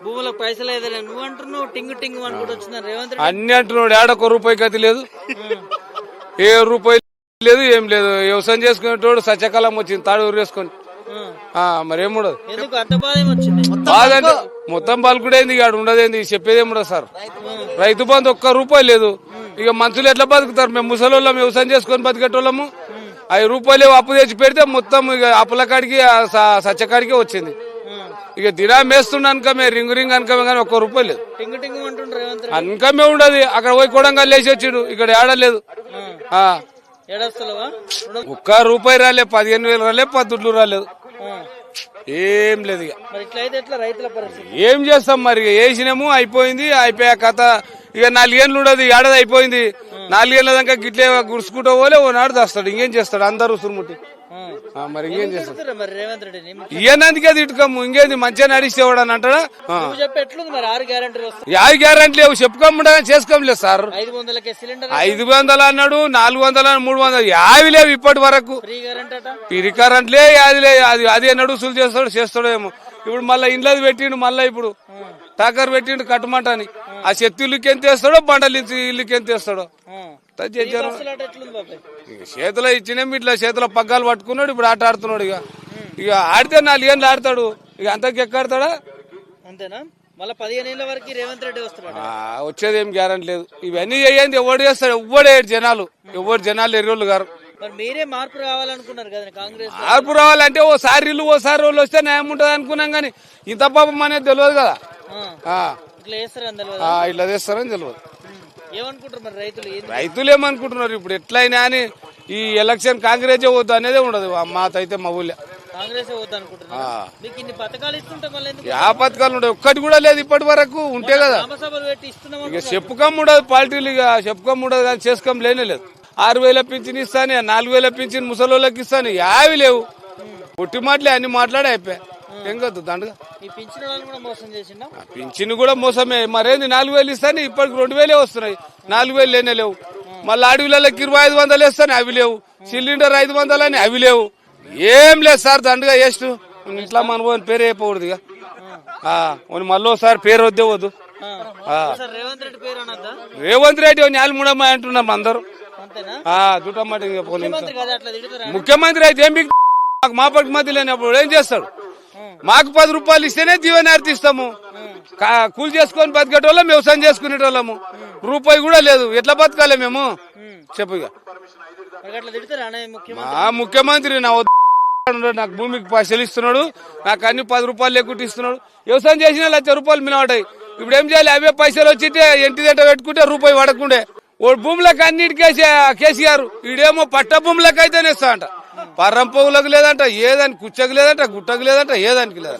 భూములకు పైసలు ఏదైనా నువ్వు అంటున్నావు టింగు టింగు అని కూడా వచ్చిన రేవంత్ రెడ్డి అన్ని అంటున్నాడు. ఏడొక్క రూపాయి గతి లేదు, ఏ రూపాయి లేదు, ఏం లేదు. వ్యవసాయం చేసుకునేటోడు సత్యకాలం వచ్చింది తాడు ఊరేసుకొని మరేముండదు. ఎందుకు అంత బాధ ఏమొచ్చింది? బాధ అంటే మొత్తం బల్కుడేంది, ఇక ఉండదేంది, చెప్పేది ఏముండదు సార్. రైతు బంధు ఒక్క రూపాయి లేదు. ఇక మనుషులు ఎట్లా బతుకుతారు? మేము ముసలోళ్ళం వ్యవసాయం చేసుకొని బతికేటోళ్ళము. 5 రూపాయలు అప్పు తెచ్చి పెడితే మొత్తం ఇక అప్పుల కాడికి సత్యకాడికి వచ్చింది. ఇక దినా మేస్తుండ అనుకమే, రింగు రింగ్ అనుకమే, కానీ 1 రూపాయి లేదు. టింగు టింగు అంటుండ్రు రేవంత్ రెడ్డి. అనుకమే ఉండదు. అక్కడ పోయి కొడంగల్ లేచి వచ్చిండు, ఇక్కడ ఏడలేదు. ఏడొస్తలేవా? 1 రూపాయి రాలే, 15,000 రాలే, 10 రాలేదు, ఏం లేదు. ఇక మరి ఇట్లయితే ఎట్లా రైతుల పరిస్థితి? ఏం చేస్తాం మరి? ఇక వేసినాము, అయిపోయింది, అయిపోయా కథ. ఇక 4 ఏళ్ళు ఉండదు, ఏడాది అయిపోయింది. 4 ఏళ్ళ దాకా గిట్లే గుడుచుకుంటూ పోలే, ఓ నాడు తెస్తాడు. ఇంకేం చేస్తాడు? అందరు ఉసురుముట్టి మరి ఇంకేం చేస్తాడు? మరి రేవంత్ రెడ్డి ఇయనందుకే తిట్టుకోము. ఇంకేంది మంచిగా నడిచేవాడు అని అంటాడా? చెప్పి ఎట్లుంది మరి? 6 గ్యారెంటీలు వస్తాయి. 6 గ్యారెంటీ లేవు, చెప్పుకోకుండా చేసుకోలేదు సార్. 500 సిలిండర్ 500 అన్నాడు, 400, 300, 50 లేవు ఇప్పటి వరకు. ఫ్రీ కరెంట్ అట, ఫ్రీ కరెంట్లే, అది నడుసులు చేస్తాడో ఏమో. ఇప్పుడు మళ్ళీ ఇండ్లది పెట్టిండు, మళ్ళీ ఇప్పుడు టాకర్ పెట్టిండు కట్టమంటని. ఆ శక్తి ఇల్లుకి ఎంత వేస్తాడో, బండలు ఇల్లుకి ఎంత వేస్తాడో చేతిలో ఇచ్చినేమి. ఇట్లా చేతిలో పగ్గాలు పట్టుకున్నాడు, ఇప్పుడు ఆట ఆడుతున్నాడు. ఇక ఆడితే 4 ఏళ్ళు ఆడతాడు, ఇక అంతకు ఎక్కాడతాడా? అంతేనా? మళ్ళీ 15 ఏళ్ల వరకు రేవంత్ రెడ్డి వస్తాడు. వచ్చేది ఏం గ్యారెంటీ లేదు. ఇవన్నీ చేయండి, ఎవడు చేస్తాడు? ఎవ్వడే జనాలు, ఎర్రోళ్ళు గారు. మరి మీరే మార్పు రావాలనుకున్నారు కదా కాంగ్రెస్. మార్పు రావాలంటే ఓసారి ఇల్లు ఓసారి రోజులు వస్తే న్యాయం ఉంటుంది అనుకున్నాం, కానీ ఇంత పాపం అనేది తెలియదు కదా. ఇట్లా చేస్తారని తెలియదు. ఏమనుకుంటారు మరి రైతులు ఏమనుకుంటున్నారు? ఇప్పుడు ఎట్లయినా అని ఈ ఎలక్షన్ కాంగ్రెస్ వద్దు అనేది ఉండదు. మాతైతే మా ఊళ్ళో కాంగ్రెస్ వద్దు అనుకుంటున్నారు. మీకు ఇన్ని పథకాలు ఇస్తుంటే పథకాలు ఉండవు, ఒక్కటి కూడా లేదు ఇప్పటి వరకు. ఉంటే కదా ఇక చెప్పుకోముండదు, పార్టీలు ఇక చెప్పుకోముండదు, కానీ చేసుకోం లేనే లేదు. 6,000 పింఛన్ ఇస్తాను, 4,000 పింఛన్ ముసలోళ్ళకి ఇస్తాను, 50 లేవు. పొట్టి మాటలే అన్ని మాట్లాడే అయిపోయా. ఏం కాదు దండగా. పింఛన్ కూడా మోసమే. మరేంది 4,000 ఇస్తాను, ఇప్పటికి 2,000 వస్తున్నాయి, 4,000 లేనే లేవు. మళ్ళీ అడవిలకి 2500 వేస్తాను, అవి లేవు. సిలిండర్ 500 అని అవి లేవు. ఏం లేదు సార్, దండగా వేస్ట్. ఇట్లా మన పేరు అయిపోకూడదు. ఇక మళ్ళీ ఒకసారి పేరు వద్దే వద్దు. రేవంత్ రెడ్డి న్యాలముడమ్మ అంటున్నాం అందరు. దుటమాట ముఖ్యమంత్రి అయితే ఏం మాకు మాపటి మధ్య లేనప్పుడు ఏం చేస్తాడు? మాకు 10 రూపాయలు ఇస్తేనే దీవెనార్తి ఇస్తాము. కూలి చేసుకొని బతికేటోళ్ళం, వ్యవసాయం చేసుకునేటోళ్ళము. రూపాయి కూడా లేదు, ఎట్లా బతకాలి మేము? చెప్పు. ఇక ముఖ్యమంత్రి నాకు భూమికి పైసలు ఇస్తున్నాడు, నాకు అన్ని 10 రూపాయలు లేకుంటే ఇస్తున్నాడు. వ్యవసాయం చేసిన 1,00,000 రూపాయలు మినవాటాయి. ఇప్పుడు ఏం చేయాలి? అవే పైసలు వచ్చింటే ఇంటి దగ్గర పెట్టుకుంటే రూపాయి పడకుండే. భూములకు అన్నిటికేసి కేసీఆర్, ఈడేమో పట్ట భూములకు అయితేనే ఇస్తా అంట, పర్రం పొగులకు లేదంట, ఏదానికి కుచ్చకు లేదంట, గుట్టకు లేదంట, ఏదానికి లేదంట.